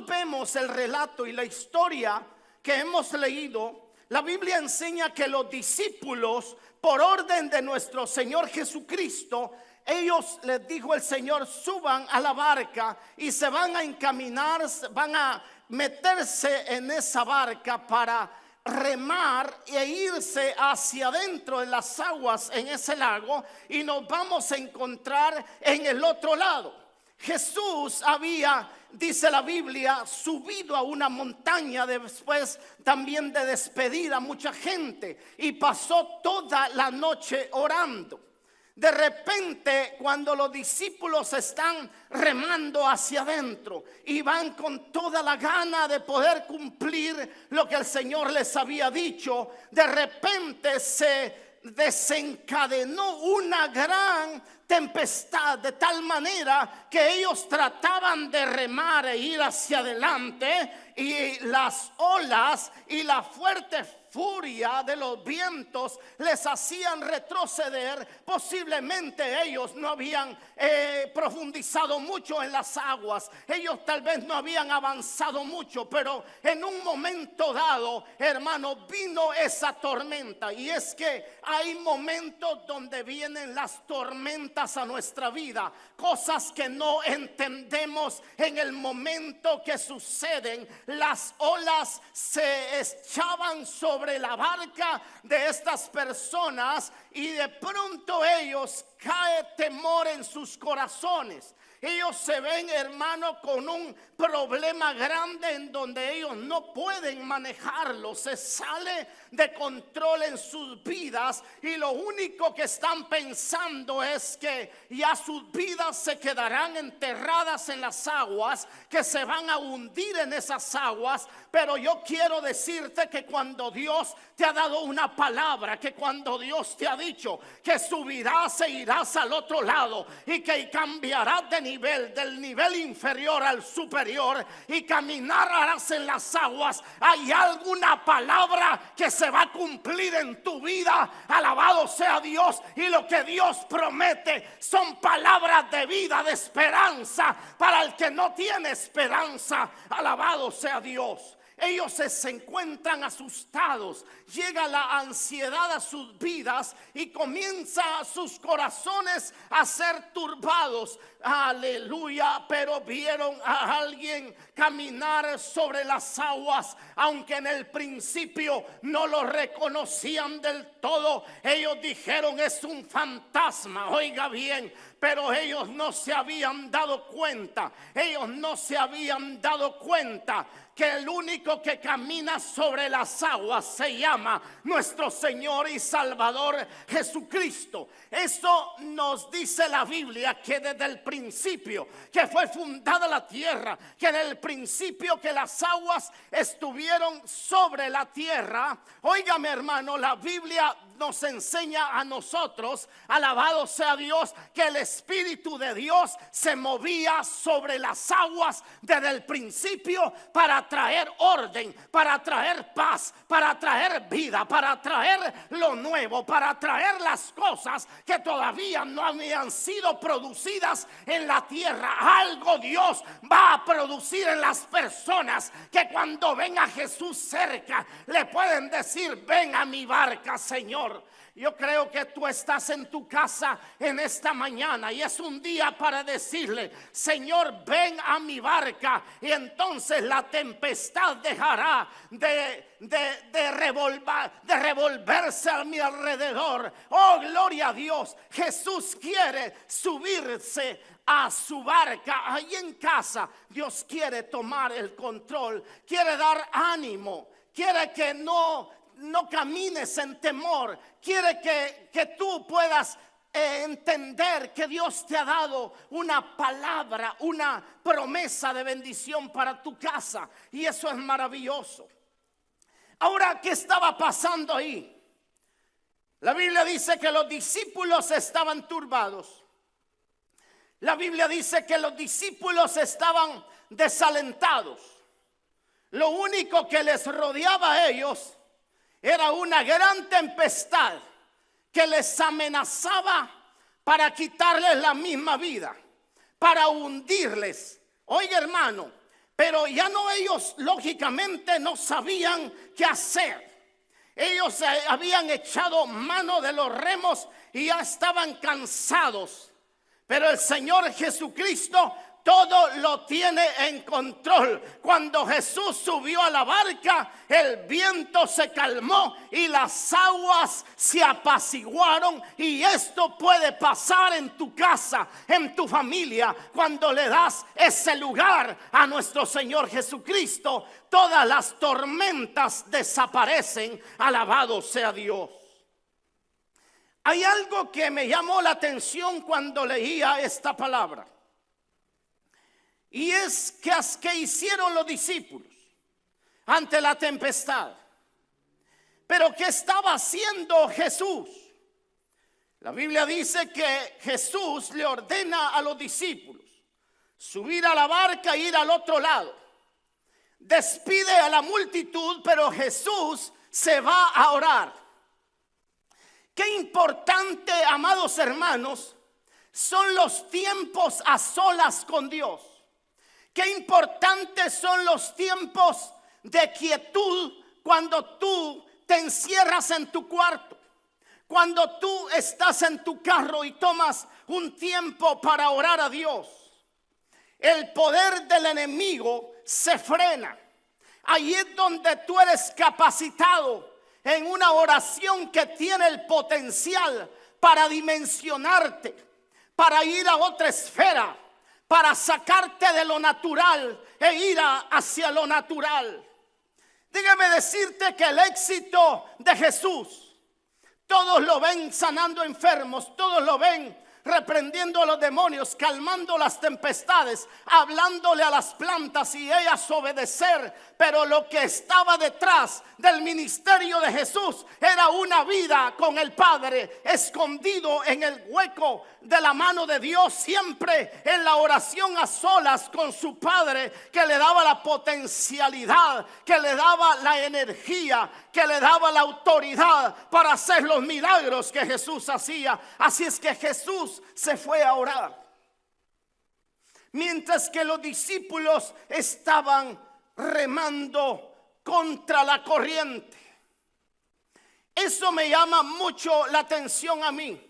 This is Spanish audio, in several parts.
nosotros vemos el relato y la historia que hemos leído, la Biblia enseña que los discípulos, por orden de nuestro Señor Jesucristo, ellos les dijo el Señor: suban a la barca y se van a encaminar, van a meterse en esa barca para remar e irse hacia adentro de las aguas en ese lago, y nos vamos a encontrar en el otro lado. Jesús había, dice la Biblia, subido a una montaña después también de despedir a mucha gente, y pasó toda la noche orando. De repente, cuando los discípulos están remando hacia adentro y van con toda la gana de poder cumplir lo que el Señor les había dicho, de repente se desencadenó una gran tempestad, de tal manera que ellos trataban de remar e ir hacia adelante, y las olas y la fuerte furia de los vientos les hacían retroceder. Posiblemente ellos no habían profundizado mucho en las aguas, ellos tal vez no habían avanzado mucho, pero en un momento dado, hermano, vino esa tormenta. Y es que hay momentos donde vienen las tormentas a nuestra vida, cosas que no entendemos en el momento que suceden. Las olas se echaban sobre la barca de estas personas, y de pronto ellos cae temor en sus corazones. Ellos se ven, hermano, con un problema grande en donde ellos no pueden manejarlo. Se sale de control en sus vidas, y lo único que están pensando es que ya sus vidas se quedarán enterradas en las aguas, que se van a hundir en esas aguas. Pero yo quiero decirte que cuando Dios te ha dado una palabra, que cuando Dios te ha dicho que subirás e irás al otro lado, y que cambiarás de nivel, del nivel inferior al superior, y caminarás en las aguas, hay alguna palabra que se va a cumplir en tu vida. Alabado sea Dios. Y lo que Dios promete son palabras de vida, de esperanza para el que no tiene esperanza. Alabado sea Dios. Ellos se encuentran asustados, llega la ansiedad a sus vidas y comienza sus corazones a ser turbados. Aleluya. Pero vieron a alguien caminar sobre las aguas, aunque en el principio no lo reconocían del todo. Ellos dijeron: es un fantasma. Oiga bien, pero ellos no se habían dado cuenta. Ellos no se habían dado cuenta que el único que camina sobre las aguas se llama nuestro Señor y Salvador Jesucristo. Eso nos dice la Biblia, que desde el principio que fue fundada la tierra, que en el principio que las aguas estuvieron sobre la tierra. Óigame, hermano, la Biblia nos enseña a nosotros, alabado sea Dios, que el Espíritu de Dios se movía sobre las aguas desde el principio para traer orden, para traer paz, para traer vida, para traer lo nuevo, para traer las cosas que todavía no habían sido producidas en la tierra. Algo Dios va a producir en las personas que cuando ven a Jesús cerca le pueden decir: ven a mi barca, Señor. Yo creo que tú estás en tu casa en esta mañana y es un día para decirle: Señor, ven a mi barca. Y entonces la tempestad dejará de revolverse a mi alrededor. Oh, gloria a Dios. Jesús quiere subirse a su barca. Ahí en casa Dios quiere tomar el control, quiere dar ánimo, quiere que no camines en temor, quiere que tú puedas entender que Dios te ha dado una palabra, una promesa de bendición para tu casa, y eso es maravilloso. Ahora, ¿qué estaba pasando ahí? La Biblia dice que los discípulos estaban turbados. La Biblia dice que los discípulos estaban desalentados. Lo único que les rodeaba a ellos era una gran tempestad que les amenazaba para quitarles la misma vida, para hundirles. Oiga, hermano, Pero ya no, ellos lógicamente no sabían qué hacer. Ellos habían echado mano de los remos y ya estaban cansados. Pero el Señor Jesucristo todo lo tiene en control. Cuando Jesús subió a la barca, el viento se calmó y las aguas se apaciguaron. Y esto puede pasar en tu casa, en tu familia, cuando le das ese lugar a nuestro Señor Jesucristo. Todas las tormentas desaparecen. Alabado sea Dios. Hay algo que me llamó la atención cuando leía esta palabra. Y es que hicieron los discípulos ante la tempestad. Pero ¿qué estaba haciendo Jesús? La Biblia dice que Jesús le ordena a los discípulos subir a la barca e ir al otro lado. Despide a la multitud, pero Jesús se va a orar. Qué importante, amados hermanos, son los tiempos a solas con Dios. Qué importantes son los tiempos de quietud cuando tú te encierras en tu cuarto. Cuando tú estás en tu carro y tomas un tiempo para orar a Dios. El poder del enemigo se frena. Ahí es donde tú eres capacitado en una oración que tiene el potencial para dimensionarte, para ir a otra esfera, para sacarte de lo natural e ir hacia lo natural. Déjame decirte que el éxito de Jesús, todos lo ven sanando enfermos, todos lo ven reprendiendo a los demonios, calmando las tempestades, hablándole a las plantas y ellas obedecer. Pero lo que estaba detrás del ministerio de Jesús era una vida con el Padre, escondido en el hueco de la mano de Dios, siempre en la oración a solas con su Padre, que le daba la potencialidad, que le daba la energía, que le daba la autoridad para hacer los milagros que Jesús hacía. Así es que Jesús se fue a orar, mientras que los discípulos estaban remando contra la corriente. Eso me llama mucho la atención a mí,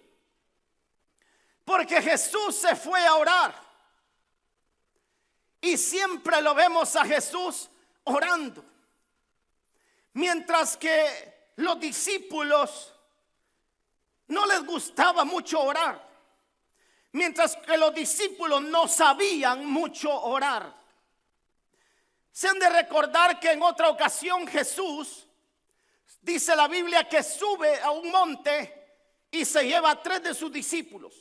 porque Jesús se fue a orar y siempre lo vemos a Jesús orando, mientras que los discípulos no les gustaba mucho orar, mientras que los discípulos no sabían mucho orar. Se han de recordar que en otra ocasión Jesús, dice la Biblia, que sube a un monte y se lleva a 3 de sus discípulos.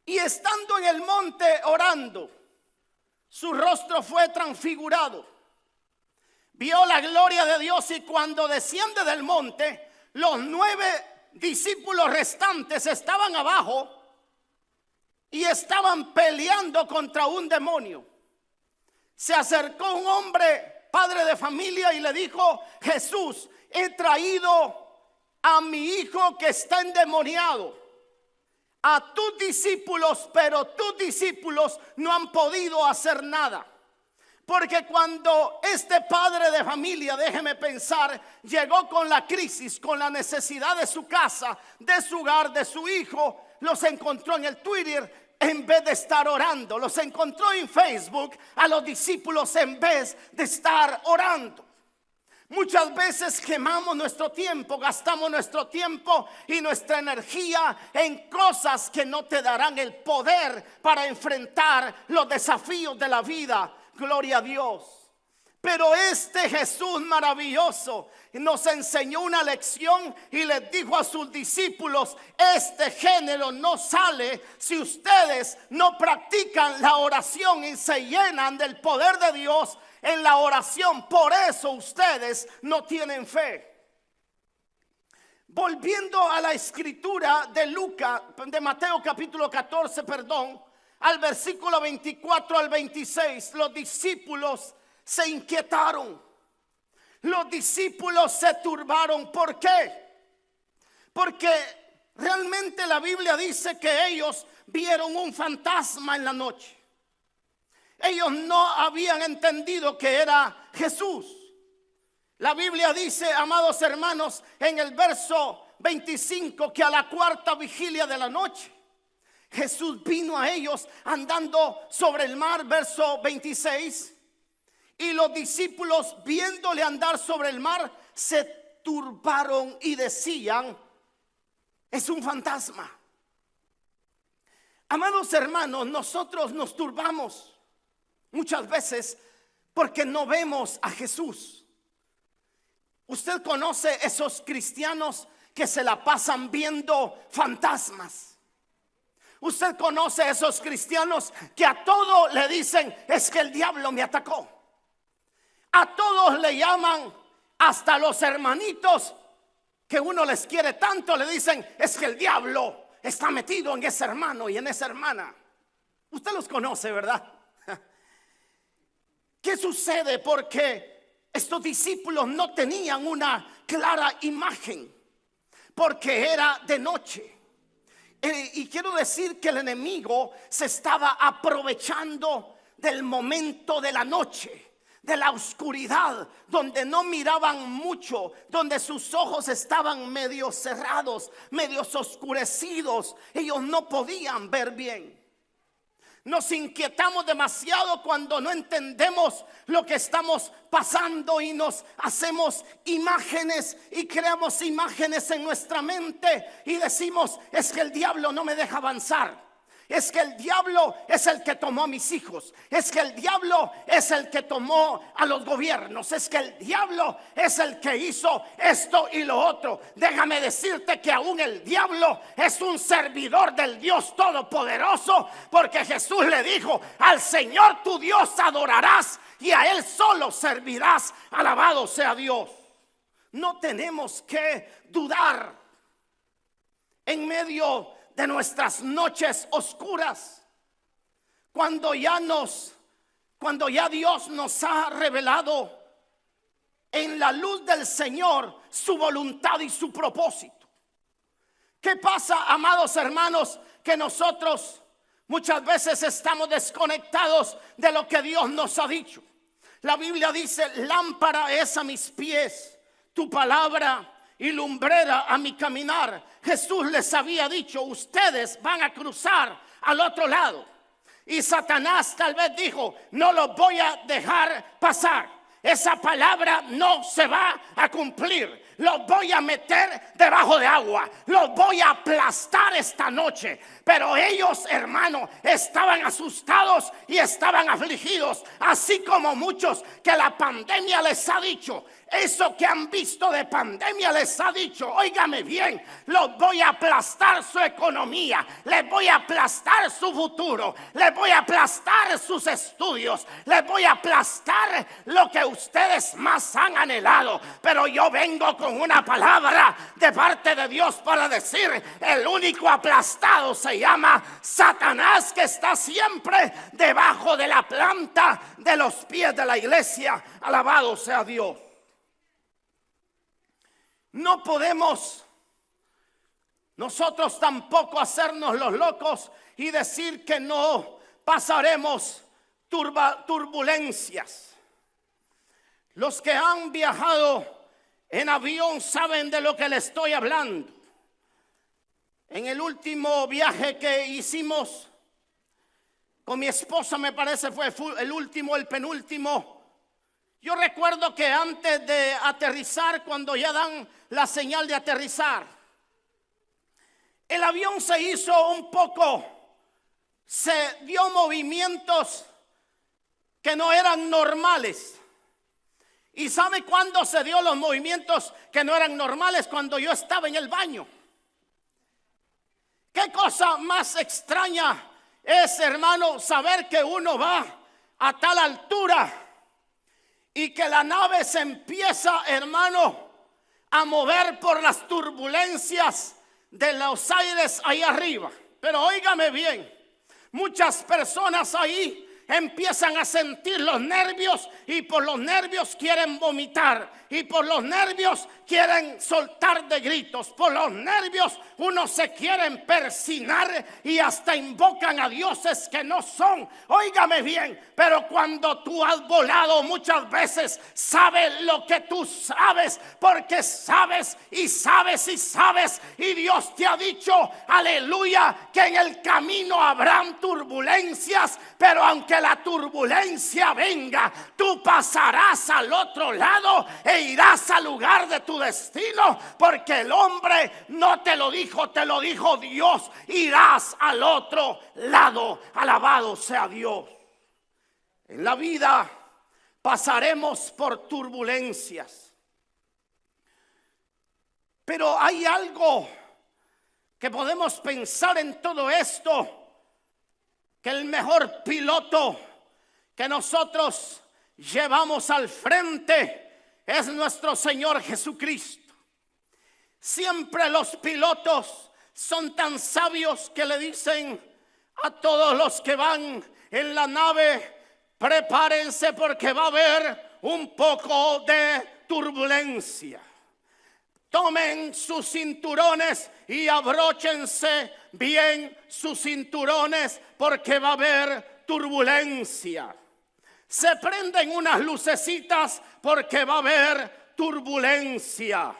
Y estando en el monte orando, su rostro fue transfigurado. Vio la gloria de Dios, y cuando desciende del monte, los 9 discípulos restantes estaban abajo y estaban peleando contra un demonio. Se acercó un hombre, padre de familia, y le dijo: Jesús, he traído a mi hijo que está endemoniado a tus discípulos, pero tus discípulos no han podido hacer nada. Porque cuando este padre de familia, déjeme pensar, llegó con la crisis, con la necesidad de su casa, de su hogar, de su hijo, los encontró en el Twitter en vez de estar orando. Los encontró en Facebook a los discípulos en vez de estar orando. Muchas veces quemamos nuestro tiempo, gastamos nuestro tiempo y nuestra energía en cosas que no te darán el poder para enfrentar los desafíos de la vida. Gloria a Dios. Pero este Jesús maravilloso nos enseñó una lección y les dijo a sus discípulos: este género no sale si ustedes no practican la oración y se llenan del poder de Dios en la oración. Por eso ustedes no tienen fe. Volviendo a la escritura de Mateo capítulo 14, al versículo 24 al 26, los discípulos se inquietaron. Los discípulos se turbaron. ¿Por qué? Porque realmente la Biblia dice que ellos vieron un fantasma en la noche. Ellos no habían entendido que era Jesús. La Biblia dice, amados hermanos, en el verso 25, que a la cuarta vigilia de la noche Jesús vino a ellos andando sobre el mar. Verso 26, y los discípulos, viéndole andar sobre el mar, se turbaron y decían: es un fantasma. Amados hermanos, nosotros nos turbamos muchas veces porque no vemos a Jesús. Usted conoce esos cristianos que se la pasan viendo fantasmas. Usted conoce esos cristianos que a todo le dicen: es que el diablo me atacó. A todos le llaman, hasta los hermanitos que uno les quiere tanto, le dicen: es que el diablo está metido en ese hermano y en esa hermana. Usted los conoce, ¿verdad? ¿Qué sucede? Porque estos discípulos no tenían una clara imagen, porque era de noche. Y quiero decir que el enemigo se estaba aprovechando del momento de la noche, de la oscuridad, donde no miraban mucho, donde sus ojos estaban medio cerrados, medios oscurecidos. Ellos no podían ver bien. Nos inquietamos demasiado cuando no entendemos lo que estamos pasando y nos hacemos imágenes y creamos imágenes en nuestra mente y decimos: es que el diablo no me deja avanzar. Es que el diablo es el que tomó a mis hijos. Es que el diablo es el que tomó a los gobiernos. Es que el diablo es el que hizo esto y lo otro. Déjame decirte que aún el diablo es un servidor del Dios Todopoderoso, porque Jesús le dijo: al Señor tu Dios adorarás y a Él solo servirás. Alabado sea Dios. No tenemos que dudar en medio de nuestras noches oscuras, cuando ya Dios nos ha revelado en la luz del Señor su voluntad y su propósito. ¿Qué pasa, amados hermanos? Que nosotros muchas veces estamos desconectados de lo que Dios nos ha dicho. La Biblia dice: lámpara es a mis pies tu palabra y lumbrera a mi caminar. Jesús les había dicho: ustedes van a cruzar al otro lado. Y Satanás tal vez dijo: no los voy a dejar pasar. Esa palabra no se va a cumplir. Los voy a meter debajo de agua. Los voy a aplastar esta noche. Pero ellos, hermano, estaban asustados y estaban afligidos. Así como muchos que la pandemia les ha dicho. Eso que han visto de pandemia les ha dicho: óigame bien, los voy a aplastar su economía, les voy a aplastar su futuro, les voy a aplastar sus estudios, les voy a aplastar lo que ustedes más han anhelado. Pero yo vengo con una palabra de parte de Dios para decir: el único aplastado se llama Satanás, que está siempre debajo de la planta de los pies de la iglesia. Alabado sea Dios. No podemos nosotros tampoco hacernos los locos y decir que no pasaremos turbulencias. Los que han viajado en avión saben de lo que le estoy hablando. En el último viaje que hicimos con mi esposa, me parece fue el penúltimo. Yo recuerdo que antes de aterrizar, cuando ya dan la señal de aterrizar, el avión se hizo un poco, se dio movimientos que no eran normales. ¿Y sabe cuándo se dio los movimientos que no eran normales? Cuando yo estaba en el baño. ¿Qué cosa más extraña es, hermano, saber que uno va a tal altura y que la nave se empieza, hermano, a mover por las turbulencias de los aires ahí arriba? Pero óigame bien, muchas personas ahí empiezan a sentir los nervios y por los nervios quieren vomitar y por los nervios quieren soltar de gritos, por los nervios unos se quieren persignar y hasta invocan a dioses que no son. Óigame bien, pero cuando tú has volado muchas veces, sabes lo que tú sabes, porque sabes y sabes y sabes, y Dios te ha dicho, aleluya, que en el camino habrán turbulencias, pero aunque la turbulencia venga, tú pasarás al otro lado e irás al lugar de tu destino, porque el hombre no te lo dijo, te lo dijo Dios. Irás al otro lado. Alabado sea Dios. En la vida pasaremos por turbulencias, pero hay algo que podemos pensar en todo esto, que el mejor piloto que nosotros llevamos al frente es nuestro Señor Jesucristo. Siempre los pilotos son tan sabios que le dicen a todos los que van en la nave: prepárense porque va a haber un poco de turbulencia. Tomen sus cinturones y abróchense bien sus cinturones porque va a haber turbulencia. Se prenden unas lucecitas porque va a haber turbulencia.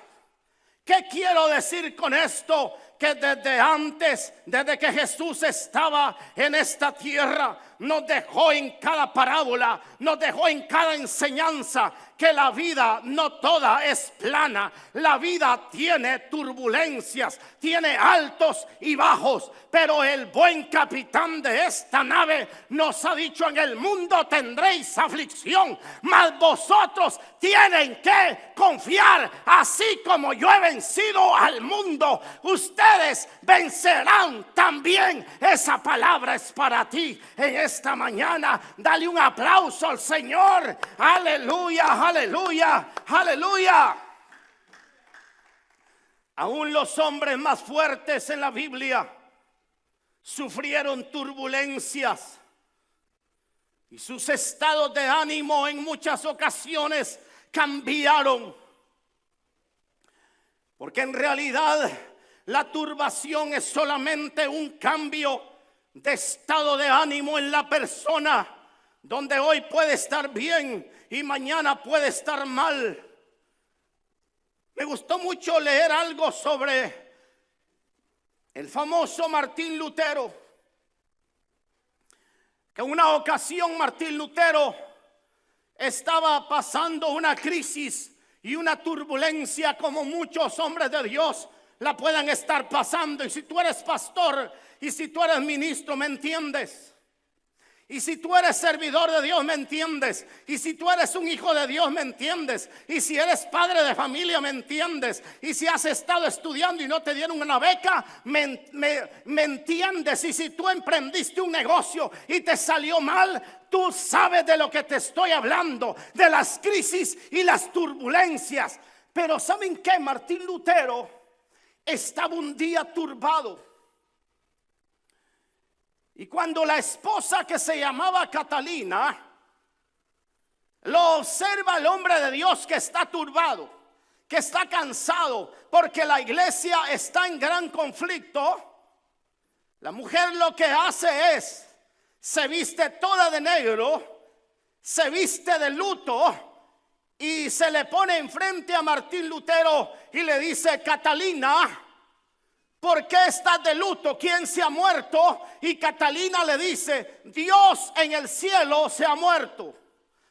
¿Qué quiero decir con esto? Que desde antes, desde que Jesús estaba en esta tierra, nos dejó en cada parábola, nos dejó en cada enseñanza que la vida no toda es plana. La vida tiene turbulencias, tiene altos y bajos, pero el buen capitán de esta nave nos ha dicho: en el mundo tendréis aflicción, mas vosotros tienen que confiar. Así como yo he vencido al mundo, ustedes vencerán también. Esa palabra es para ti en esta mañana. Dale un aplauso al Señor. Aleluya, aleluya, aleluya. Aún los hombres más fuertes en la Biblia sufrieron turbulencias y sus estados de ánimo en muchas ocasiones cambiaron, porque en realidad la turbación es solamente un cambio de estado de ánimo en la persona, donde hoy puede estar bien y mañana puede estar mal. Me gustó mucho leer algo sobre el famoso Martín Lutero, que en una ocasión Martín Lutero estaba pasando una crisis y una turbulencia como muchos hombres de Dios la puedan estar pasando. Y si tú eres pastor y si tú eres ministro, me entiendes. Y si tú eres servidor de Dios, me entiendes. Y si tú eres un hijo de Dios, me entiendes. Y si eres padre de familia, me entiendes. Y si has estado estudiando y no te dieron una beca, me entiendes. Y si tú emprendiste un negocio y te salió mal, tú sabes de lo que te estoy hablando, de las crisis y las turbulencias. Pero ¿saben qué? Martín Lutero estaba un día turbado. Y cuando la esposa, que se llamaba Catalina, lo observa el hombre de Dios que está turbado, que está cansado, porque la iglesia está en gran conflicto, la mujer lo que hace es, se viste toda de negro, se viste de luto y se le pone enfrente a Martín Lutero y le dice: Catalina, ¿por qué estás de luto? ¿Quién se ha muerto? Y Catalina le dice: Dios en el cielo se ha muerto,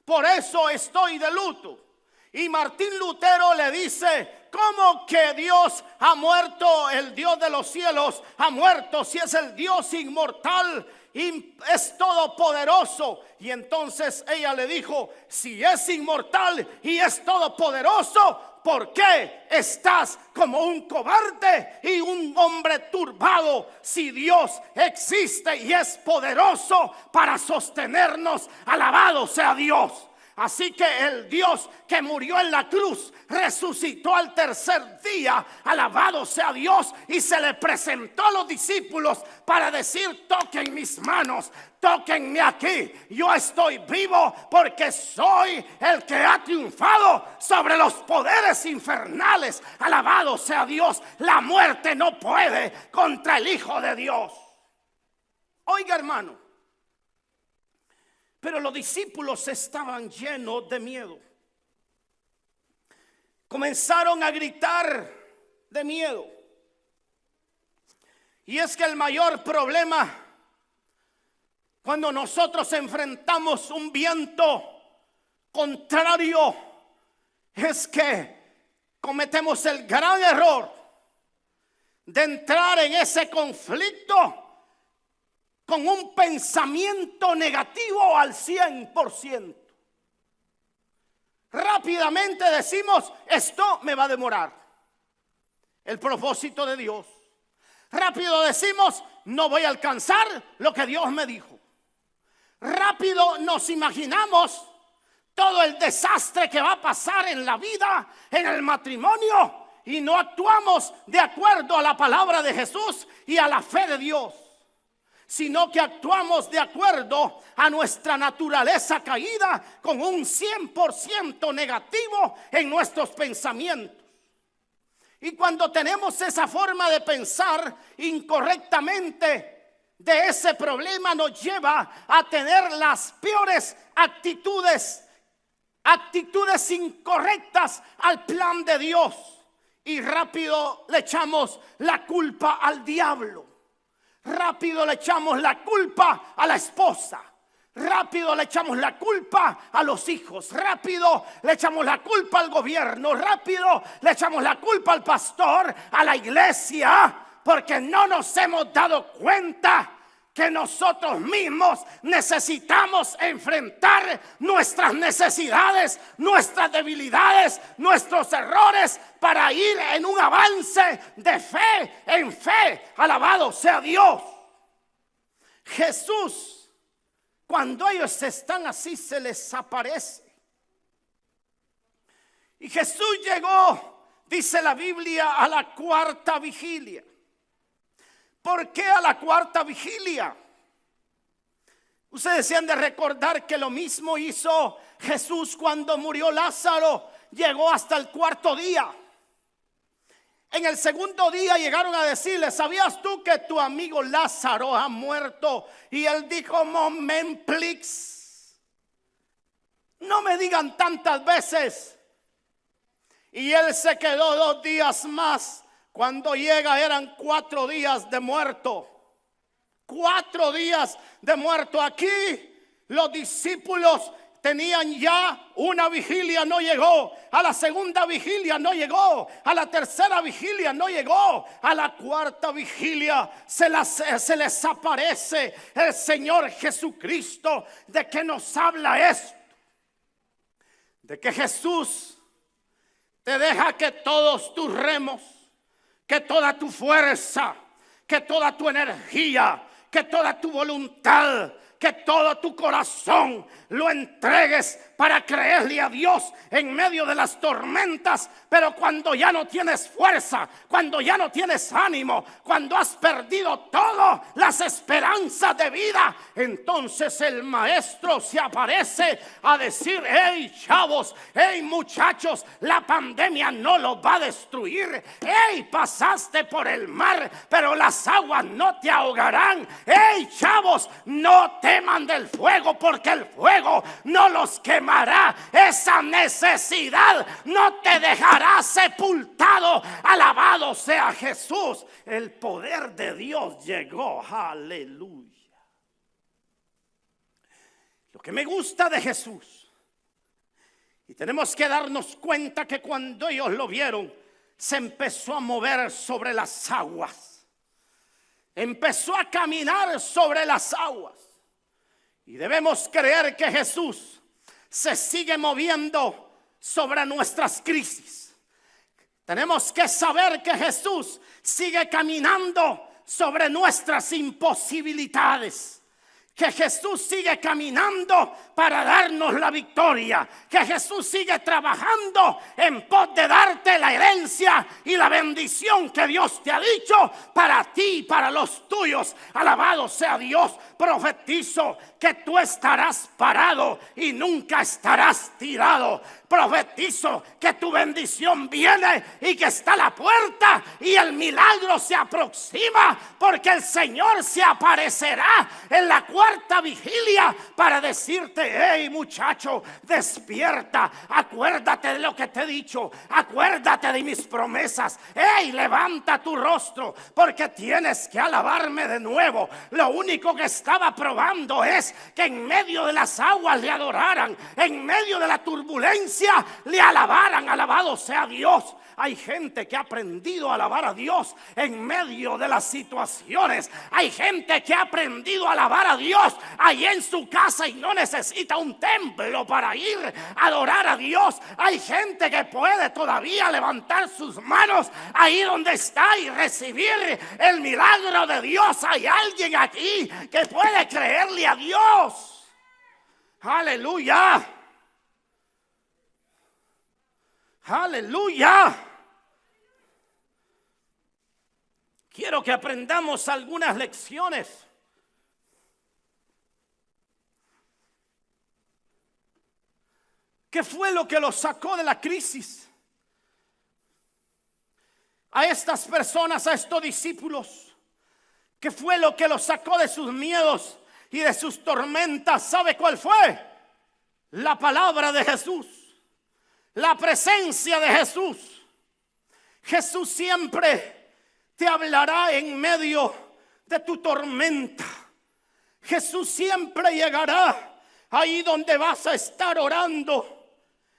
por eso estoy de luto. Y Martín Lutero le dice: ¿cómo que Dios ha muerto? El Dios de los cielos ha muerto, si es el Dios inmortal y es todopoderoso. Y entonces ella le dijo: si es inmortal y es todopoderoso, ¿por qué estás como un cobarde y un hombre turbado? Si Dios existe y es poderoso para sostenernos, alabado sea Dios. Así que el Dios que murió en la cruz resucitó al tercer día, alabado sea Dios, y se le presentó a los discípulos para decir: toquen mis manos, tóquenme aquí, yo estoy vivo porque soy el que ha triunfado sobre los poderes infernales. Alabado sea Dios, la muerte no puede contra el Hijo de Dios. Oiga, hermano, pero los discípulos estaban llenos de miedo. Comenzaron a gritar de miedo. Y es que el mayor problema cuando nosotros enfrentamos un viento contrario es que cometemos el gran error de entrar en ese conflicto con un pensamiento negativo al 100%. Rápidamente decimos: esto me va a demorar el propósito de Dios. Rápido decimos: no voy a alcanzar lo que Dios me dijo. Rápido nos imaginamos todo el desastre que va a pasar en la vida, en el matrimonio, y no actuamos de acuerdo a la palabra de Jesús y a la fe de Dios, sino que actuamos de acuerdo a nuestra naturaleza caída, con un 100% negativo en nuestros pensamientos. Y cuando tenemos esa forma de pensar incorrectamente, de ese problema nos lleva a tener las peores actitudes incorrectas al plan de Dios. Y rápido le echamos la culpa al diablo. Rápido le echamos la culpa a la esposa. Rápido le echamos la culpa a los hijos. Rápido le echamos la culpa al gobierno. Rápido le echamos la culpa al pastor, a la iglesia, porque no nos hemos dado cuenta que nosotros mismos necesitamos enfrentar nuestras necesidades, nuestras debilidades, nuestros errores, para ir en un avance de fe en fe. Alabado sea Dios. Jesús, cuando ellos están así, se les aparece. Y Jesús llegó, dice la Biblia, a la cuarta vigilia. ¿Por qué a la cuarta vigilia? Ustedes se han de recordar que lo mismo hizo Jesús cuando murió Lázaro. Llegó hasta el cuarto día. En el segundo día llegaron a decirle: ¿sabías tú que tu amigo Lázaro ha muerto? Y él dijo: moment please, no me digan tantas veces. Y él se quedó 2 días más. Cuando llega eran 4 días de muerto. 4 días de muerto. Aquí los discípulos tenían ya una vigilia, no llegó. A la segunda vigilia no llegó. A la tercera vigilia no llegó. A la cuarta vigilia se les aparece el Señor Jesucristo. ¿De qué nos habla esto? De que Jesús te deja que todos tus remos, que toda tu fuerza, que toda tu energía, que toda tu voluntad, que todo tu corazón lo entregues para creerle a Dios en medio de las tormentas. Pero cuando ya no tienes fuerza, cuando ya no tienes ánimo, cuando has perdido todas las esperanzas de vida, entonces el maestro se aparece a decir: hey chavos, hey muchachos, la pandemia no los va a destruir. Hey, pasaste por el mar, pero las aguas no te ahogarán. Hey chavos, no teman del fuego, porque el fuego no los quemará. Esa necesidad no te dejará sepultado. Alabado sea Jesús. El poder de Dios llegó. Aleluya. Lo que me gusta de Jesús, y tenemos que darnos cuenta que cuando ellos lo vieron, se empezó a mover sobre las aguas. Empezó a caminar sobre las aguas. Y debemos creer que Jesús se sigue moviendo sobre nuestras crisis. Tenemos que saber que Jesús sigue caminando sobre nuestras imposibilidades. que Jesús sigue caminando para darnos la victoria, que Jesús sigue trabajando en pos de darte la herencia y la bendición que Dios te ha dicho para ti y para los tuyos. Alabado sea Dios. Profetizo que tú estarás parado y nunca estarás tirado. Profetizo que tu bendición viene y que está a la puerta y el milagro se aproxima, porque el Señor se aparecerá en la cuarta vigilia para decirte: hey muchacho, despierta, acuérdate de lo que te he dicho, acuérdate de mis promesas. Hey, levanta tu rostro, porque tienes que alabarme de nuevo. Lo único que estaba probando es que en medio de las aguas le adoraran, en medio de la turbulencia le alabaran. Alabado sea Dios. Hay gente que ha aprendido a alabar a Dios en medio de las situaciones. Hay gente que ha aprendido a alabar a Dios ahí en su casa y no necesita un templo para ir a adorar a Dios. Hay gente que puede todavía levantar sus manos ahí donde está y recibir el milagro de Dios. Hay alguien aquí que puede creerle a Dios. Aleluya. Aleluya. Quiero que aprendamos algunas lecciones. ¿Qué fue lo que los sacó de la crisis? A estas personas, a estos discípulos, ¿qué fue lo que los sacó de sus miedos y de sus tormentas? ¿Sabe cuál fue? La palabra de Jesús, la presencia de Jesús. Jesús siempre te hablará en medio de tu tormenta. Jesús siempre llegará ahí donde vas a estar orando.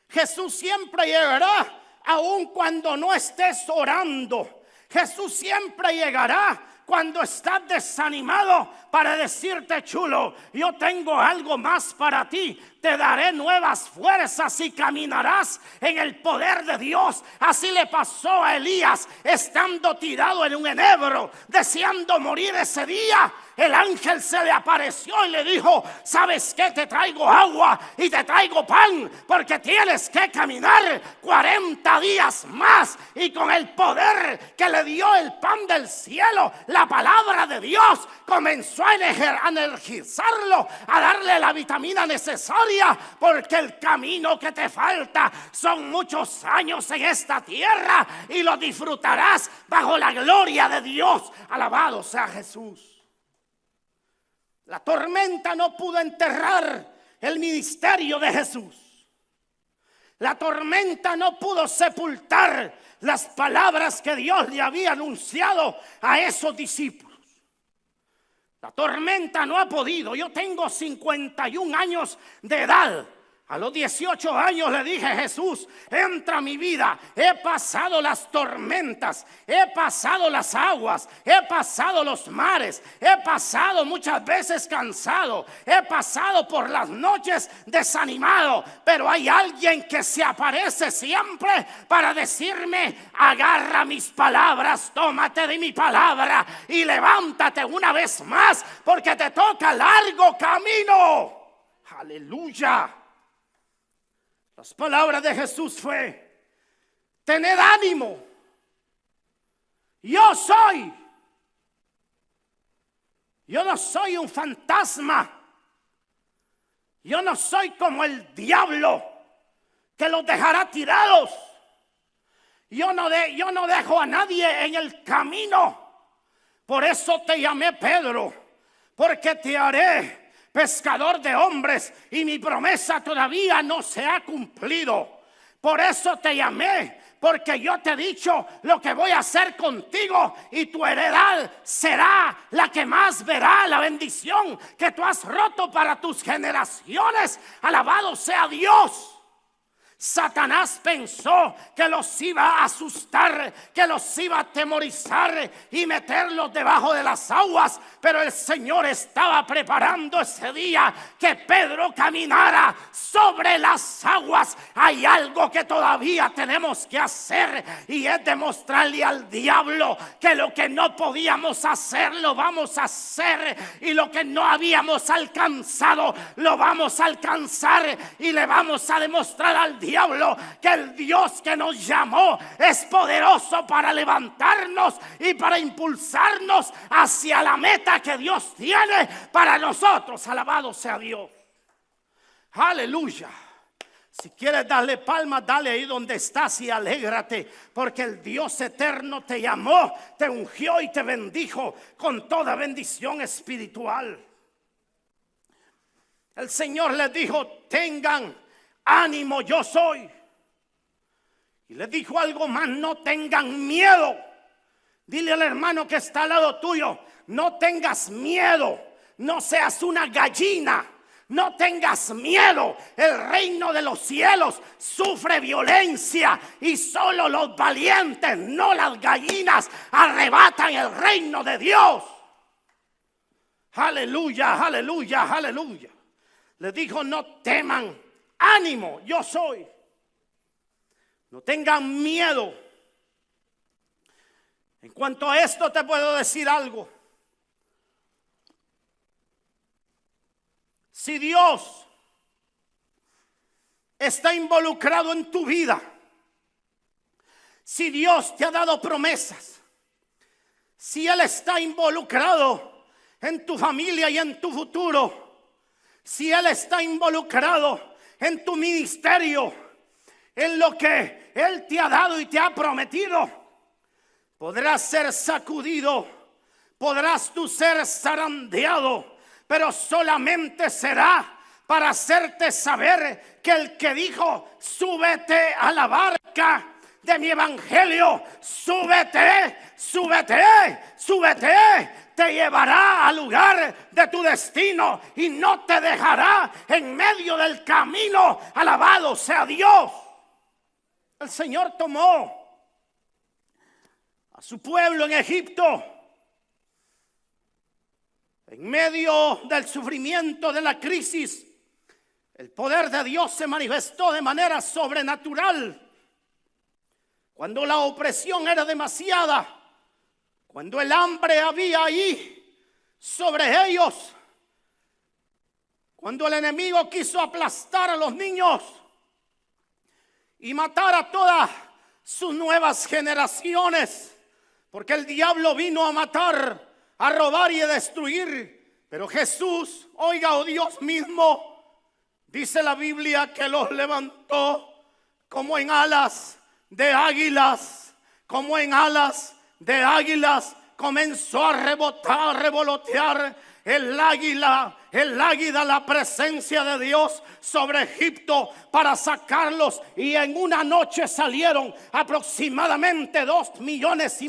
Jesús siempre llegará aun cuando no estés orando. Jesús siempre llegará cuando estás desanimado para decirte: chulo, yo tengo algo más para ti. Te daré nuevas fuerzas y caminarás en el poder de Dios. Así le pasó a Elías, estando tirado en un enebro, deseando morir ese día. El ángel se le apareció y le dijo: ¿sabes qué? Te traigo agua y te traigo pan, porque tienes que caminar 40 días más. Y con el poder que le dio el pan del cielo, la palabra de Dios comenzó a energizarlo, a darle la vitamina necesaria, porque el camino que te falta son muchos años en esta tierra y lo disfrutarás bajo la gloria de Dios. Alabado sea Jesús. La tormenta no pudo enterrar el ministerio de Jesús. La tormenta no pudo sepultar las palabras que Dios le había anunciado a esos discípulos. La tormenta no ha podido. Yo tengo 51 años de edad. A los 18 años le dije: Jesús, entra a mi vida. He pasado las tormentas, he pasado las aguas, he pasado los mares, he pasado muchas veces cansado, he pasado por las noches desanimado, pero hay alguien que se aparece siempre para decirme: agarra mis palabras, tómate de mi palabra y levántate una vez más, porque te toca largo camino. Aleluya. Las palabras de Jesús fue: tened ánimo, yo soy. Yo no soy un fantasma. Yo no soy como el diablo que los dejará tirados. Yo no dejo a nadie en el camino. Por eso te llamé Pedro, porque te haré pescador de hombres, y mi promesa todavía no se ha cumplido. Por eso te llamé, porque yo te he dicho lo que voy a hacer contigo, y tu heredad será la que más verá la bendición que tú has roto para tus generaciones. Alabado sea Dios. Satanás pensó que los iba a asustar, que los iba a atemorizar y meterlos debajo de las aguas. Pero el Señor estaba preparando ese día que Pedro caminara sobre las aguas. Hay algo que todavía tenemos que hacer, y es demostrarle al diablo que lo que no podíamos hacer lo vamos a hacer, y lo que no habíamos alcanzado lo vamos a alcanzar, y le vamos a demostrar al diablo que el Dios que nos llamó es poderoso para levantarnos y para impulsarnos hacia la meta que Dios tiene para nosotros. Alabado sea Dios. Aleluya. Si quieres darle palmas, dale ahí donde estás y alégrate, porque el Dios eterno te llamó, te ungió y te bendijo con toda bendición espiritual. El Señor les dijo: tengan ánimo, yo soy. Y les dijo algo más: no tengan miedo. Dile al hermano que está al lado tuyo: no tengas miedo, no seas una gallina, no tengas miedo. El reino de los cielos sufre violencia, y solo los valientes, no las gallinas, arrebatan el reino de Dios. Aleluya, aleluya, aleluya. Les dijo: no teman, ánimo, yo soy. No tengan miedo. En cuanto a esto te puedo decir algo. Si Dios está involucrado en tu vida, si Dios te ha dado promesas, si Él está involucrado en tu familia y en tu futuro, si Él está involucrado en tu ministerio, en lo que Él te ha dado y te ha prometido, podrás ser sacudido, podrás tú ser zarandeado, pero solamente será para hacerte saber que el que dijo: súbete a la barca de mi evangelio, súbete, súbete, súbete, te llevará al lugar de tu destino y no te dejará en medio del camino. Alabado sea Dios. El Señor tomó a su pueblo en Egipto en medio del sufrimiento, de la crisis. El poder de Dios se manifestó de manera sobrenatural. Cuando la opresión era demasiada, cuando el hambre había ahí sobre ellos, cuando el enemigo quiso aplastar a los niños y matar a todas sus nuevas generaciones, porque el diablo vino a matar, a robar y a destruir. Pero Jesús, oiga, oh Dios mismo, dice la Biblia que los levantó como en alas de águilas, como en alas de águilas. Comenzó a rebotar, a revolotear el águila, la presencia de Dios sobre Egipto para sacarlos, y en una noche salieron aproximadamente 2,5 millones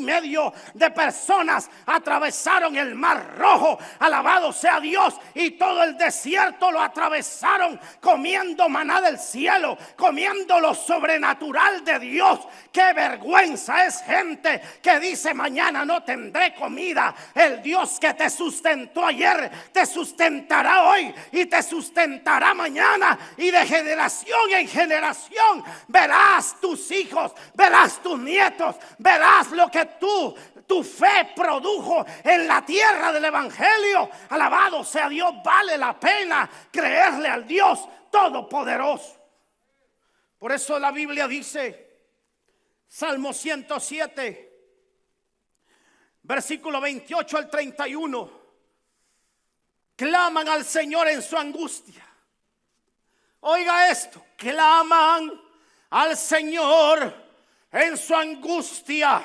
de personas. Atravesaron el Mar Rojo, alabado sea Dios, y todo el desierto lo atravesaron comiendo maná del cielo, comiendo lo sobrenatural de Dios. Qué vergüenza es gente que dice: mañana no tendré comida. El Dios que te sustentó ayer te sustentará hoy y te sustentará mañana, y de generación en generación verás tus hijos, verás tus nietos, verás lo que tu fe produjo en la tierra del evangelio. Alabado sea Dios. Vale la pena creerle al Dios todopoderoso. Por eso la Biblia dice, Salmo 107, versículo 28 al 31, claman al Señor en su angustia. Oiga esto: claman al Señor en su angustia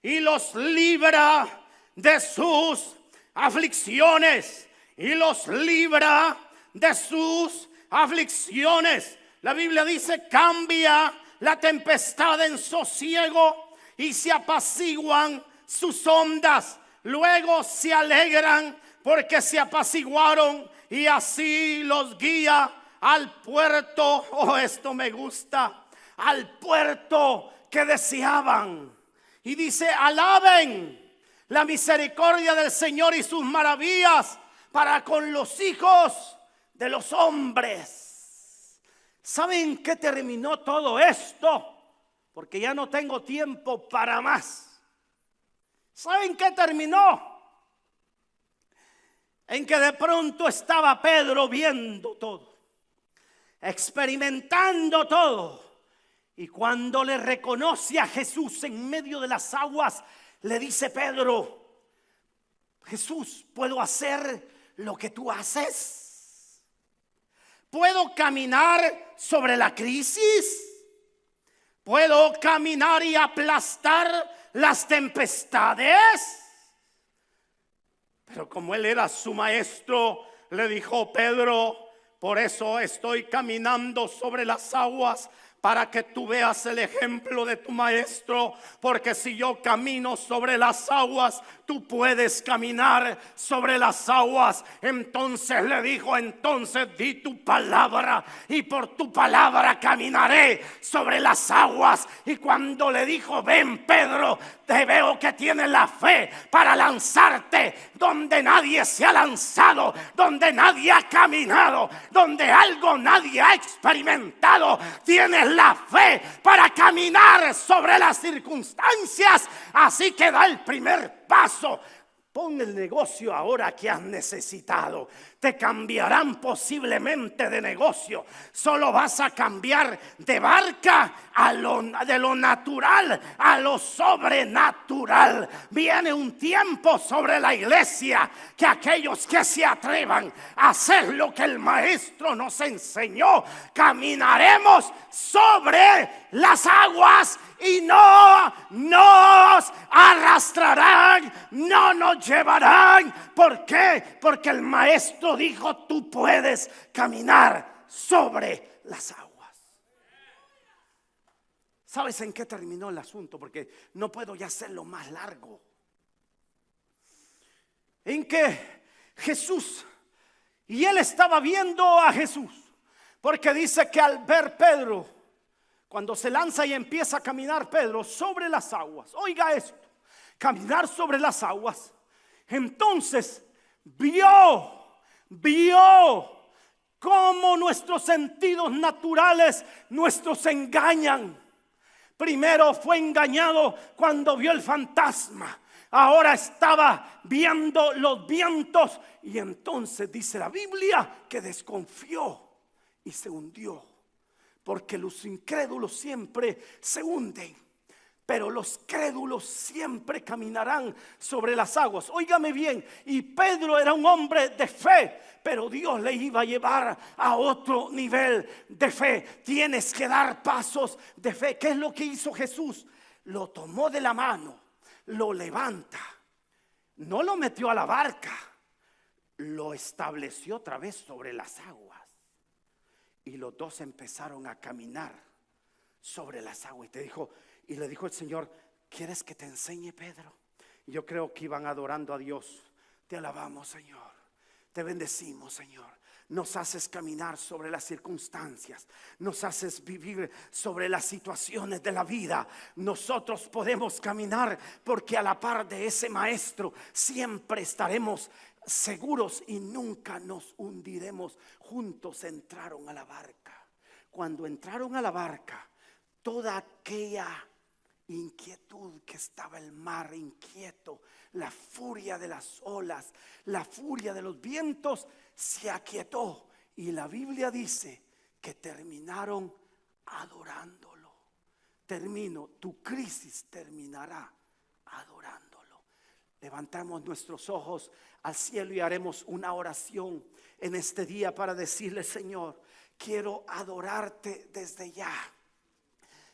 y los libra de sus aflicciones. Y los libra de sus aflicciones. La Biblia dice: cambia la tempestad en sosiego y se apaciguan sus ondas. Luego se alegran porque se apaciguaron, y así los guía al puerto, oh, esto me gusta, al puerto que deseaban. Y dice: alaben la misericordia del Señor y sus maravillas para con los hijos de los hombres. ¿Saben qué terminó todo esto? Porque ya no tengo tiempo para más. ¿Saben qué terminó? En que de pronto estaba Pedro viendo todo, experimentando todo. Y cuando le reconoce a Jesús en medio de las aguas, le dice Pedro: Jesús, ¿puedo hacer lo que tú haces? ¿Puedo caminar sobre la crisis? ¿Puedo caminar y aplastar las tempestades? Pero como él era su maestro, le dijo: Pedro, por eso estoy caminando sobre las aguas, para que tú veas el ejemplo de tu maestro. Porque si yo camino sobre las aguas, tú puedes caminar sobre las aguas. Entonces le dijo: entonces di tu palabra, y por tu palabra caminaré sobre las aguas. Y cuando le dijo: ven, Pedro, te veo que tienes la fe para lanzarte donde nadie se ha lanzado, donde nadie ha caminado, donde algo nadie ha experimentado. Tienes la fe para caminar sobre las circunstancias. Así que da el primer paso. Pon el negocio ahora que has necesitado. Te cambiarán posiblemente de negocio. Solo vas a cambiar de barca de lo natural a lo sobrenatural. Viene un tiempo sobre la iglesia que aquellos que se atrevan a hacer lo que el maestro nos enseñó, caminaremos sobre las aguas y no nos arrastrarán, no nos llevarán. ¿Por qué? Porque el maestro dijo: tú puedes caminar sobre las aguas. ¿Sabes en qué terminó el asunto? Porque no puedo ya hacerlo más largo. En que Jesús, y él estaba viendo a Jesús, porque dice que al ver Pedro, cuando se lanza y empieza a caminar Pedro sobre las aguas, oiga esto, caminar sobre las aguas, entonces vio cómo nuestros sentidos naturales nos engañan. Primero fue engañado cuando vio el fantasma. Ahora estaba viendo los vientos, y entonces dice la Biblia que desconfió y se hundió. Porque los incrédulos siempre se hunden, pero los crédulos siempre caminarán sobre las aguas. Óigame bien, y Pedro era un hombre de fe, pero Dios le iba a llevar a otro nivel de fe. Tienes que dar pasos de fe. ¿Qué es lo que hizo Jesús? Lo tomó de la mano, lo levanta, no lo metió a la barca, lo estableció otra vez sobre las aguas. Y los dos empezaron a caminar sobre las aguas. Y le dijo el Señor: ¿quieres que te enseñe, Pedro? Y yo creo que iban adorando a Dios. Te alabamos, Señor. Te bendecimos, Señor. Nos haces caminar sobre las circunstancias. Nos haces vivir sobre las situaciones de la vida. Nosotros podemos caminar porque a la par de ese maestro siempre estaremos seguros y nunca nos hundiremos. Juntos entraron a la barca. Cuando entraron a la barca, toda aquella inquietud que estaba el mar inquieto, la furia de las olas, la furia de los vientos, se aquietó. Y la Biblia dice que terminaron adorándolo. Tu crisis terminará adorándolo. Levantamos nuestros ojos al cielo y haremos una oración en este día para decirle: Señor, quiero adorarte desde ya.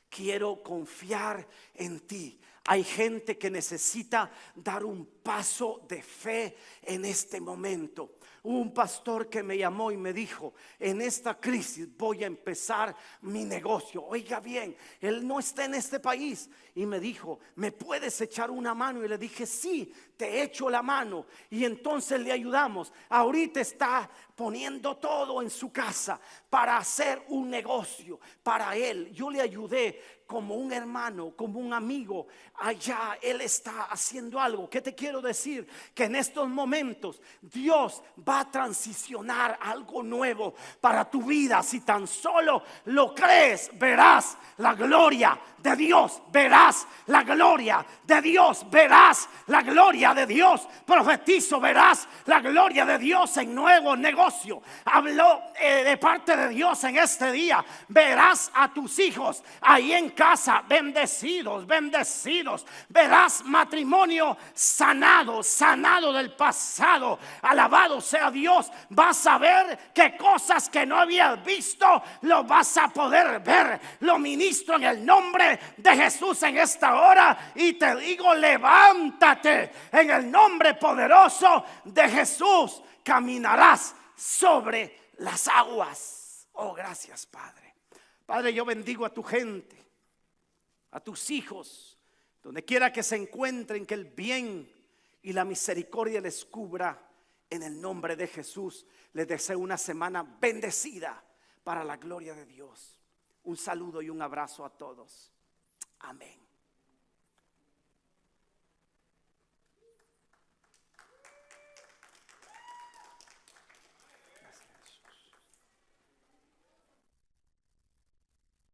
Quiero confiar en ti. Hay gente que necesita dar un paso de fe en este momento. Hubo un pastor que me llamó y me dijo: en esta crisis voy a empezar mi negocio. Oiga bien, él no está en este país y me dijo: ¿me puedes echar una mano? Y le dije: sí, te echo la mano. Y entonces le ayudamos. Ahorita está poniendo todo en su casa para hacer un negocio para él. Yo le ayudé como un hermano, como un amigo. Allá él está haciendo algo. ¿Qué te quiero decir? Que en estos momentos Dios va a transicionar algo nuevo para tu vida. Si tan solo lo crees, verás la gloria de Dios. Verás la gloria de Dios. Verás la gloria de Dios. Profetizo, verás la gloria de Dios en nuevo negocio. Habló de parte de Dios en este día. Verás a tus hijos ahí en casa bendecidos, bendecidos. Verás matrimonio sanado, sanado del pasado. Alabado sea Dios. Vas a ver que cosas que no habías visto lo vas a poder ver. Lo ministro en el nombre de Jesús en esta hora y te digo: levántate en el nombre poderoso de Jesús. Caminarás sobre las aguas. Oh, gracias, Padre. Padre, yo bendigo a tu gente, a tus hijos, donde quiera que se encuentren, que el bien y la misericordia les cubra en el nombre de Jesús. Les deseo una semana bendecida para la gloria de Dios. Un saludo y un abrazo a todos. Amén.